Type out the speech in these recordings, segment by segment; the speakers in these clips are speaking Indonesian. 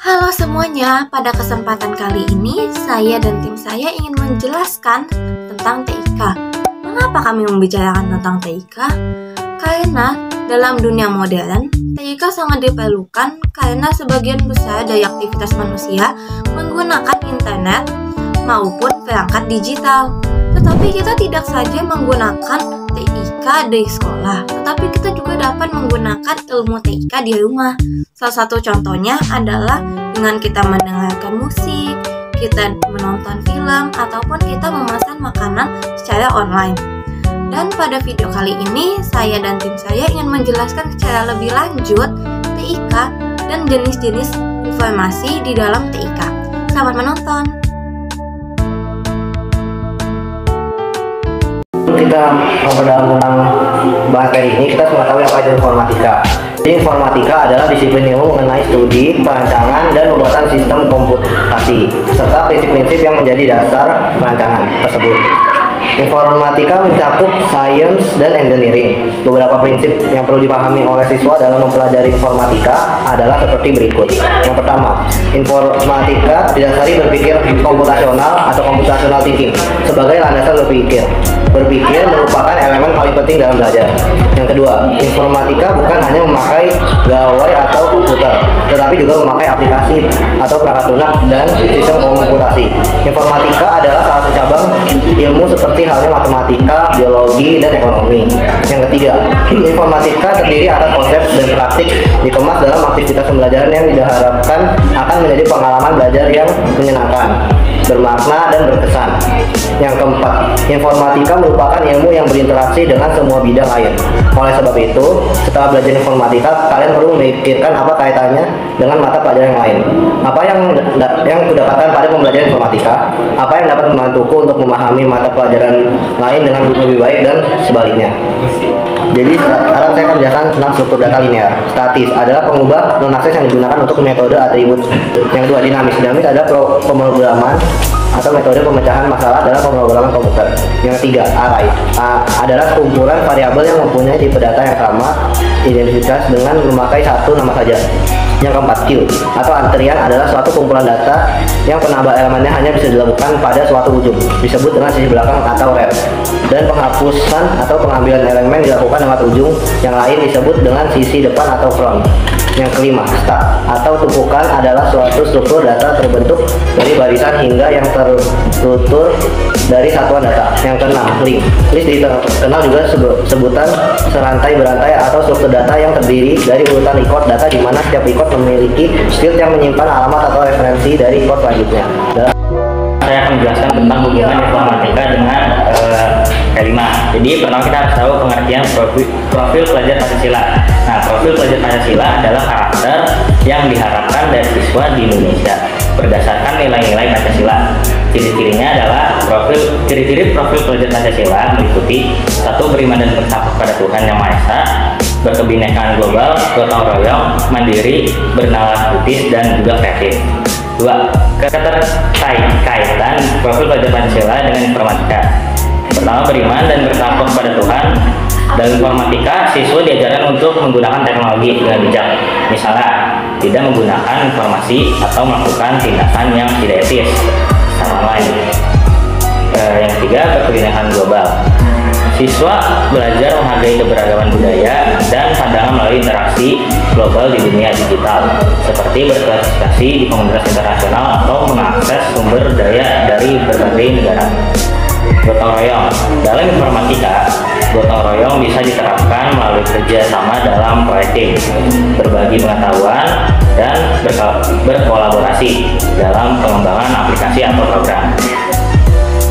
Halo semuanya, pada kesempatan kali ini saya dan tim saya ingin menjelaskan tentang TIK. Mengapa kami membicarakan tentang TIK? Karena dalam dunia modern, TIK sangat diperlukan karena sebagian besar dari aktivitas manusia menggunakan internet maupun perangkat digital. Tetapi kita tidak saja menggunakan TIK di sekolah, tetapi kita juga dapat menggunakan ilmu TIK di rumah. Salah satu contohnya adalah dengan kita mendengarkan musik, kita menonton film, ataupun kita memesan makanan secara online. Dan pada video kali ini, saya dan tim saya ingin menjelaskan secara lebih lanjut TIK dan jenis-jenis informasi di dalam TIK. Selamat menonton! Kita memperdalam tentang materi ini, kita semua tahu apa itu informatika. Jadi informatika adalah disiplin ilmu mengenai studi, perancangan, dan pembuatan sistem komputasi, serta prinsip-prinsip yang menjadi dasar perancangan tersebut. Informatika mencakup sains dan engineering. Beberapa prinsip yang perlu dipahami oleh siswa dalam mempelajari informatika adalah seperti berikut. Yang pertama, informatika didasari berpikir komputasional atau computational thinking sebagai landasan berpikir. Berpikir merupakan elemen paling penting dalam belajar. Yang kedua, informatika bukan hanya memakai gawai atau komputer, tetapi juga memakai aplikasi atau perangkat lunak dan sistem komputasi. Informatika adalah salah satu cabang ilmu seperti halnya matematika, biologi, dan ekonomi. Yang ketiga, informatika terdiri atas konsep dan praktik dikemas dalam aktivitas pembelajaran yang diharapkan akan menjadi pengalaman belajar yang menyenangkan, bermakna, dan berkesan. Yang keempat, informatika merupakan ilmu yang berinteraksi dengan semua bidang lain. Oleh sebab itu, setelah belajar informatika, kalian perlu memikirkan apa kaitannya dengan mata pelajaran yang lain. Apa yang kudapatkan pada pembelajaran informatika, apa yang dapat membantuku untuk memahami mata pelajaran lain dengan lebih baik, dan sebaliknya. Jadi sekarang saya akan menjelaskan tentang struktur data linear. Statis adalah pengubah non-akses yang digunakan untuk metode atribut. Yang kedua, dinamis. Dinamis adalah pemrograman atau metode pemecahan masalah dalam pemrograman komputer. Yang ketiga, array adalah kumpulan variabel yang mempunyai tipe data yang sama identitas dengan memakai satu nama saja. Yang keempat, queue atau antrian adalah suatu kumpulan data yang penambah elemennya hanya bisa dilakukan pada suatu ujung, disebut dengan sisi belakang atau ref. Dan penghapusan atau pengambilan elemen dilakukan lewat ujung yang lain disebut dengan sisi depan atau front. Yang kelima, stack atau tumpukan adalah suatu struktur data terbentuk dari barisan hingga yang terstruktur dari satuan data. Yang keenam, link. List dikenal juga sebutan serantai berantai atau struktur data yang terdiri dari urutan record data di mana setiap record memiliki field yang menyimpan alamat atau referensi dari record selanjutnya. Saya akan menjelaskan tentang hubungan informatika dengan kelima. Jadi pertama kita harus tahu pengertian profil pelajar Pancasila. Nah, profil pelajar Pancasila adalah karakter yang diharapkan dari siswa di Indonesia berdasarkan nilai-nilai Pancasila. Ciri-cirinya adalah ciri-ciri profil pelajar Pancasila meliputi: 1. Beriman dan bertakwa pada Tuhan Yang Maha Esa, berkebinekaan global, gotong royong, mandiri, bernalar kritis, dan juga kreatif. 2. Keterkaitan profil pelajar Pancasila dengan informatika. Pertama, beriman dan bertakwa kepada Tuhan. Dalam informatika, siswa diajarkan untuk menggunakan teknologi dengan bijak. Misalnya, tidak menggunakan informasi atau melakukan tindakan yang tidak etis secara online. Yang ketiga, berkebinekaan global. Siswa belajar menghargai keberagaman budaya dan pandangan melalui interaksi global di dunia digital, seperti berpartisipasi di komunitas internasional atau mengakses sumber daya dari berbagai negara. Gotong royong. Dalam informatika, gotong royong bisa diterapkan melalui kerjasama dalam proyek tim, berbagi pengetahuan, dan berkolaborasi dalam pengembangan aplikasi atau program.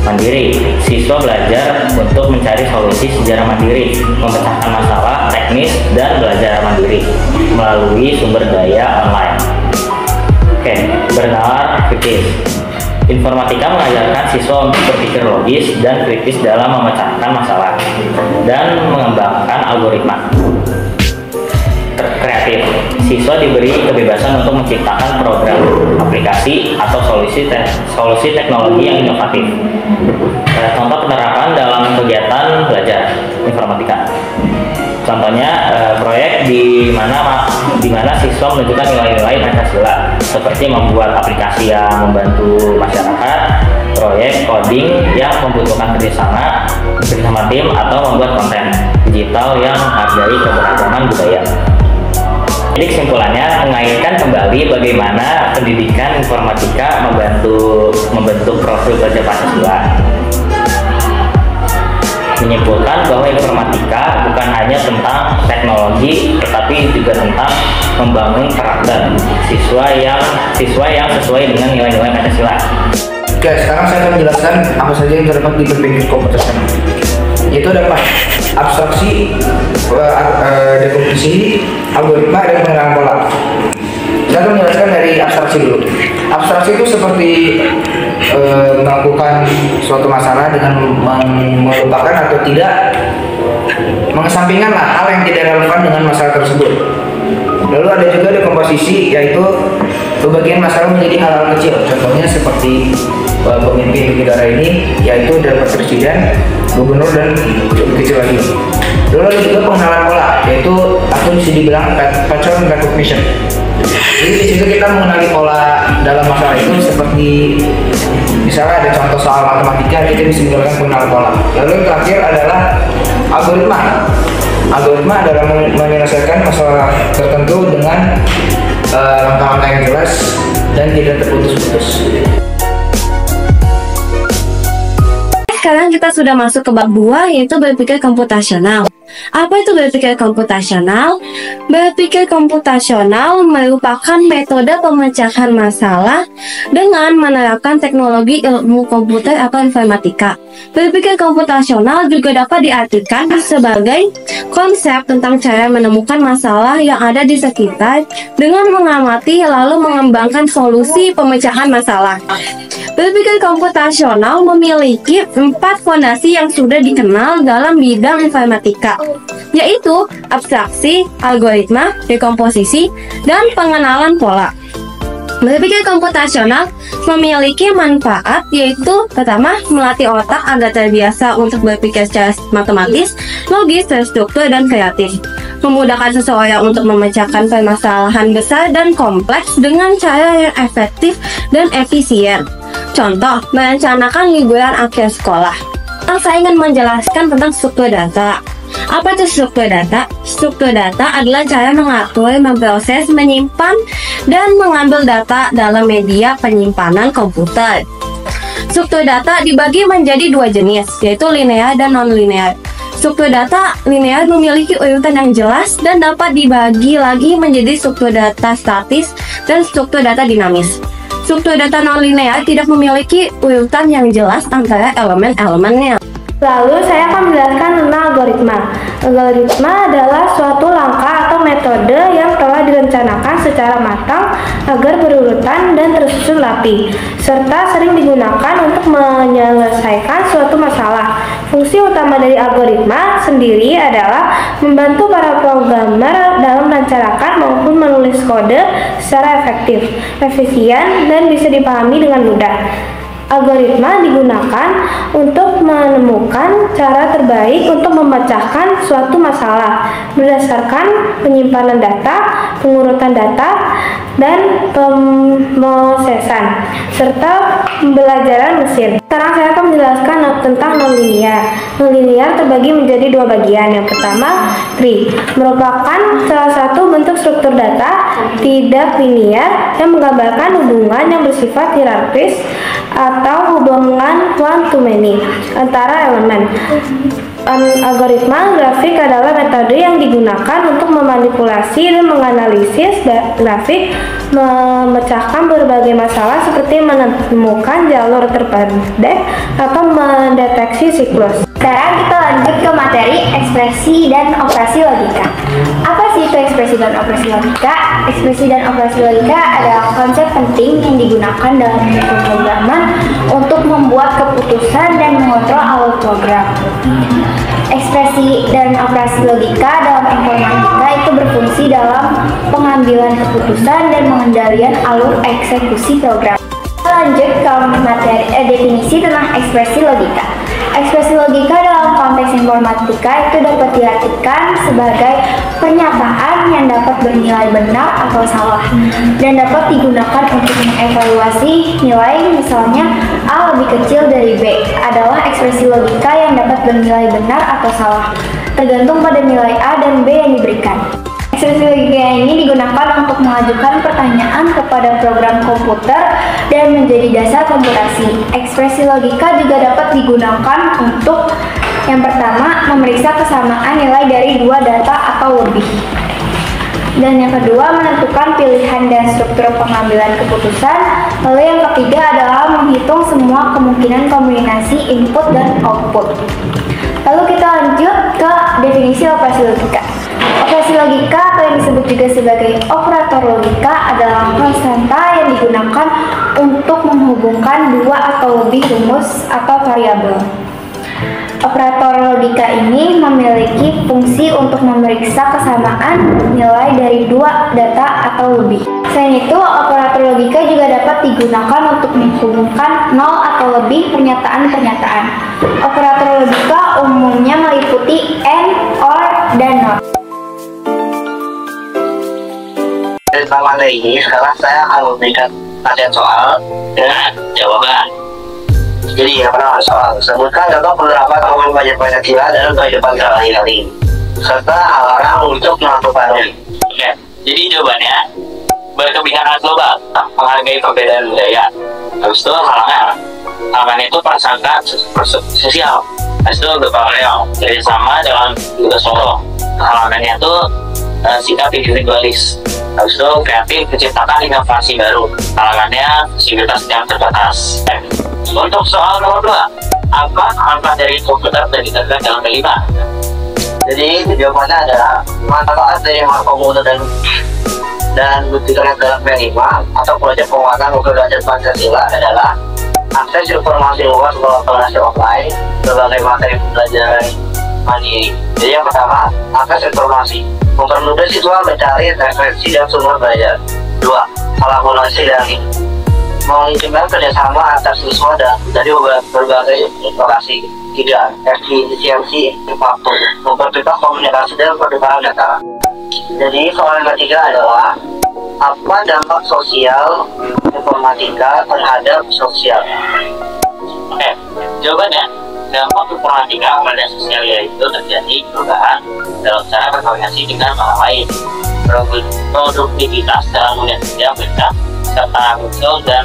Mandiri. Siswa belajar untuk mencari solusi secara mandiri, memecahkan masalah teknis, dan belajar mandiri melalui sumber daya online. Bernalar kritis. Informatika mengajarkan siswa untuk berpikir logis dan kritis dalam memecahkan masalah dan mengembangkan algoritma. Kreatif. Siswa diberi kebebasan untuk menciptakan program, aplikasi, atau solusi teknologi yang inovatif. Contoh penerapan dalam kegiatan belajar informatika. Contohnya proyek di mana siswa menunjukkan nilai-nilai Pancasila seperti membuat aplikasi yang membantu masyarakat, proyek coding yang membutuhkan kerjasama bersama tim, atau membuat konten digital yang menghargai keberagaman budaya. Jadi kesimpulannya, mengaitkan kembali bagaimana pendidikan informatika membentuk profil kerja Pancasila. Menyimpulkan bahwa informatika bukan hanya tentang teknologi, tetapi juga tentang membangun karakter siswa yang sesuai dengan nilai-nilai Pancasila. Oke, sekarang saya akan menjelaskan apa saja yang terdapat di berpikir komputasional. Yaitu dapat abstraksi, dekomposisi, algoritma, dan pengenalan pola. Saya akan menjelaskan dari abstraksi dulu. Abstraksi itu seperti melakukan suatu masalah dengan melupakan atau tidak mengesampingkan hal yang tidak relevan dengan masalah tersebut. Lalu ada juga dekomposisi, yaitu pembagian masalah menjadi hal-hal kecil. Contohnya seperti pemimpin negara ini, yaitu dapat presiden, gubernur, dan lebih kecil lagi. Lalu ada juga pengenalan pola, yaitu atau bisa dibilang pattern recognition. Jadi di situ kita mengenali pola dalam masalah itu, seperti misalnya ada contoh soal matematika, kita bisa menggunakan pengenalan pola. Lalu yang terakhir adalah algoritma. Algoritma adalah menyelesaikan masalah tertentu dengan langkah-langkah yang jelas dan tidak terputus-putus. Sekarang kita sudah masuk ke bab 2, yaitu berpikir komputasional. Apa itu berpikir komputasional? Berpikir komputasional merupakan metode pemecahan masalah dengan menerapkan teknologi ilmu komputer atau informatika. Berpikir komputasional juga dapat diartikan sebagai konsep tentang cara menemukan masalah yang ada di sekitar dengan mengamati lalu mengembangkan solusi pemecahan masalah. Berpikir komputasional memiliki 4 fondasi yang sudah dikenal dalam bidang informatika, yaitu abstraksi, algoritma, dekomposisi, dan pengenalan pola. Berpikir komputasional memiliki manfaat, yaitu pertama, melatih otak agar terbiasa untuk berpikir secara matematis, logis, terstruktur, dan kreatif. Memudahkan seseorang untuk memecahkan permasalahan besar dan kompleks dengan cara yang efektif dan efisien. Contoh, merencanakan liburan akhir sekolah. Saya ingin menjelaskan tentang struktur data. Apa itu struktur data? Struktur data adalah cara mengatur, memproses, menyimpan, dan mengambil data dalam media penyimpanan komputer. Struktur data dibagi menjadi 2 jenis, yaitu linear dan non-linear. Struktur data linear memiliki urutan yang jelas dan dapat dibagi lagi menjadi struktur data statis dan struktur data dinamis. Struktur data non-linear tidak memiliki urutan yang jelas antara elemen-elemennya. Lalu saya akan menjelaskan tentang algoritma. Algoritma adalah suatu langkah atau metode yang telah direncanakan secara matang agar berurutan dan tersusun rapi, serta sering digunakan untuk menyelesaikan suatu masalah. Fungsi utama dari algoritma sendiri adalah membantu para programmer dalam merencanakan maupun menulis kode secara efektif, efisien, dan bisa dipahami dengan mudah. Algoritma digunakan untuk menemukan cara terbaik untuk memecahkan suatu masalah berdasarkan penyimpanan data, pengurutan data, dan pemrosesan, serta pembelajaran mesin. Sekarang saya akan menjelaskan tentang non-linear. Non-linear terbagi menjadi 2 bagian. Yang pertama, tree, merupakan salah satu bentuk struktur data tidak linear yang menggambarkan hubungan yang bersifat hierarkis atau hubungan one to many antara elemen. Algoritma grafik adalah metode yang digunakan untuk memanipulasi dan menganalisis grafik, memecahkan berbagai masalah seperti menemukan jalur terpendek atau mendeteksi siklus. Sekarang kita lanjut ke materi ekspresi dan operasi logika. Apa sih itu ekspresi dan operasi logika? Ekspresi dan operasi logika adalah konsep penting yang digunakan dalam pemrograman untuk membuat keputusan dan mengontrol alur program. Ekspresi dan operasi logika dalam informatika itu berfungsi dalam pengambilan keputusan dan pengendalian alur eksekusi program. Lanjut ke materi definisi tentang ekspresi logika. Ekspresi logika dalam konteks informatika itu dapat diartikan sebagai pernyataan yang dapat bernilai benar atau salah dan dapat digunakan untuk mengevaluasi nilai. Misalnya A lebih kecil dari B adalah ekspresi logika yang dapat bernilai benar atau salah tergantung pada nilai A dan B yang diberikan. Ekspresi logika ini digunakan untuk mengajukan pertanyaan kepada program komputer dan menjadi dasar komputasi. Ekspresi logika juga dapat digunakan untuk yang pertama, memeriksa kesamaan nilai dari dua data atau lebih. Dan yang kedua, menentukan pilihan dan struktur pengambilan keputusan. Lalu yang ketiga adalah menghitung semua kemungkinan kombinasi input dan output. Lalu kita lanjut ke definisi operasi logika. Operasi logika atau yang disebut juga sebagai operator logika adalah konstanta yang digunakan untuk menghubungkan dua atau lebih rumus atau variabel. Operator logika ini memiliki fungsi untuk memeriksa kesamaan nilai dari dua data atau lebih. Selain itu, operator logika juga dapat digunakan untuk menghubungkan nol atau lebih pernyataan-pernyataan. Operator logika umumnya meliputi AND, OR, dan NOT. Selama hari ini, sekarang saya akan memberikan latihan soal dengan jawaban. Jadi, yang pertama soal, sebutkan contoh penerapan hukum pajak Pancasila dalam kehidupan sehari-hari, serta alarm untuk melakukannya. Oke, jadi jawabannya berkebinekaan global, menghargai perbedaan budaya. Habis itu halangan itu prasangka sosial. Habis itu berparalel, kerjasama dalam tugas pokok. Halangannya itu sikap individualis. Habis itu kreatif, menciptakan inovasi baru. Halangannya fasilitas yang terbatas. Untuk soal nomor 2, apa manfaat dari komputer dan internet dalam kelima? Jadi jawabannya adalah manfaat dari komputer dan internet dalam P5 atau proyek penguatan hukum dasar Pancasila adalah akses informasi luas melalui kelas online, berbagai materi pembelajaran mandiri. Jadi yang pertama, akses informasi mempermudah siswa mencari referensi dan sumber belajar. 2, kolaborasi daring memungkinkan kerjasama antar siswa dan dari berbagai lokasi. 3, efisiensi waktu mempercepat komunikasi dan pertukaran data. Jadi soal yang ketiga adalah apa dampak sosial informatika terhadap sosial? Oke, jawabannya dampak informatika pada sosial yaitu terjadi perubahan dalam cara berkomunikasi dengan orang lain, produktivitas dalam dunia kerja meningkat, serta muncul dan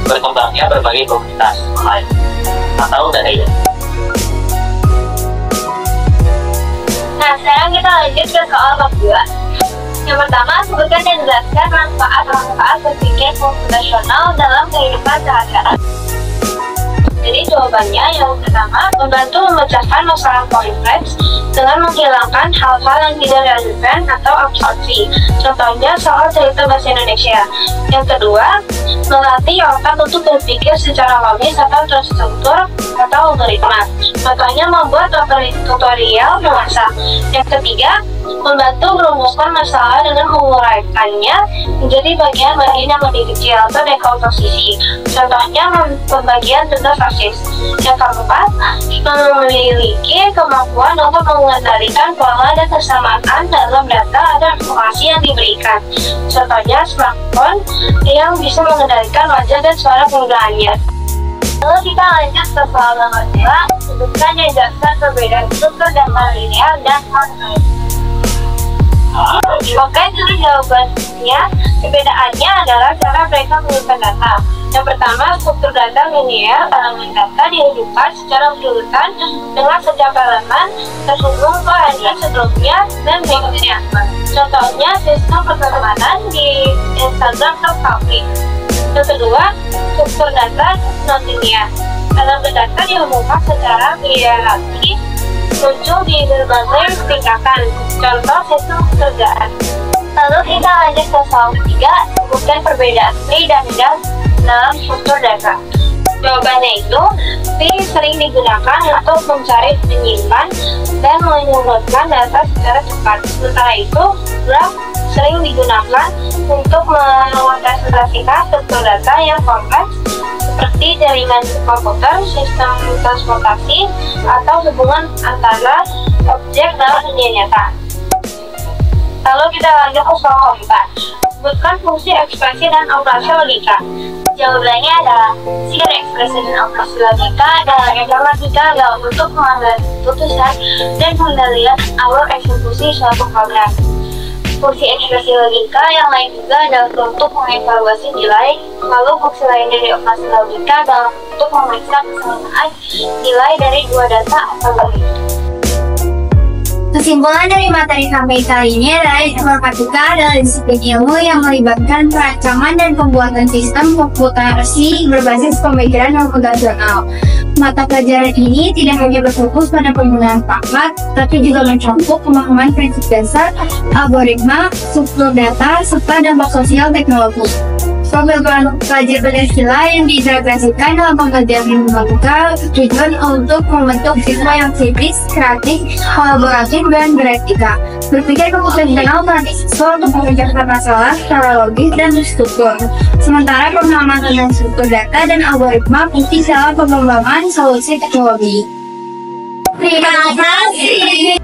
berkembangnya berbagai komunitas online atau daring. Nah, sekarang kita lanjut ke soal bab 2. Yang pertama, sebutkan dan jelaskan manfaat berpikir komputasional dalam kehidupan sehari-hari. Jadi jawabannya yang pertama, membantu memecahkan masalah kompleks dengan menghilangkan hal-hal yang tidak relevan atau abstraksi. Contohnya soal cerita bahasa Indonesia. Yang kedua, melatih otak untuk berpikir secara logis atau terstruktur atau algoritma. Contohnya membuat tutorial memasak. Yang ketiga, membantu merumuskan masalah dengan menguraikannya menjadi bagian-bagian yang lebih kecil atau dekomposisi. Contohnya pembagian tugas OSIS. Yang keempat, memiliki kemampuan untuk mengendalikan pola dan kesamaan dalam data dan informasi yang diberikan. Contohnya smartphone yang bisa mengendalikan wajah dan suara penggunaannya. Lalu kita lanjut ke soal nomor 2, sebutkan dan jelaskan perbedaan struktur data linear dan non-linear. Oke, jadi jawabannya, perbedaannya adalah cara mereka menyimpan data. Yang pertama, struktur data linear, elemen data dihidupkan secara berurutan dengan setiap elemen terhubung ke hadiah sebelumnya dan berikutnya. Contohnya, sistem pertemanan di Instagram atau Facebook. Yang kedua, struktur data non-linear, elemen data dihubungkan secara hierarki muncul di berbagai tingkatan, contoh sistem pekerjaan. Lalu kita lanjut ke soal ketiga, sebutkan perbedaan tree dan dump dalam struktur data. Jawabannya itu, tree sering digunakan untuk mencari, menyimpan, dan menurunkan data secara cepat. Sementara itu, graph sering digunakan untuk merepresentasikan struktur data yang kompleks seperti jaringan komputer, sistem transportasi, atau hubungan antara objek dalam dunia nyata. Lalu kita lanjut ke soal keempat. Sebutkan fungsi ekspresi dan operasi logika. Jawabannya adalah fungsi dari ekspresi dan operasi logika dalam informatika adalah untuk mengambil keputusan dan pengendalian alur eksekusi suatu program. Fungsi ekspresi logika yang lain juga adalah untuk mengevaluasi nilai. Lalu fungsi lain dari operasi logika adalah untuk memeriksa kesamaan nilai dari dua data atau lebih. Kesimpulan dari materi kami kali ini adalah informatika adalah disiplin ilmu yang melibatkan perancangan dan pembuatan sistem komputasi berbasis pemikiran komputasional. Mata pelajaran ini tidak hanya berfokus pada penggunaan perangkat, tapi juga mencakup pemahaman prinsip dasar, algoritma, struktur data, serta dampak sosial teknologi. Profil pelajar Pancasila yang diintegrasikan dalam pengajaran informatika tujuan untuk membentuk siswa yang kritis, kreatif, kolaboratif, dan beretika. Berpikir komputasional melatih siswa untuk memecahkan masalah secara logis dan terstruktur. Sementara pemahaman tentang struktur data dan algoritma penting dalam pengembangan solusi teknologi. Terima kasih.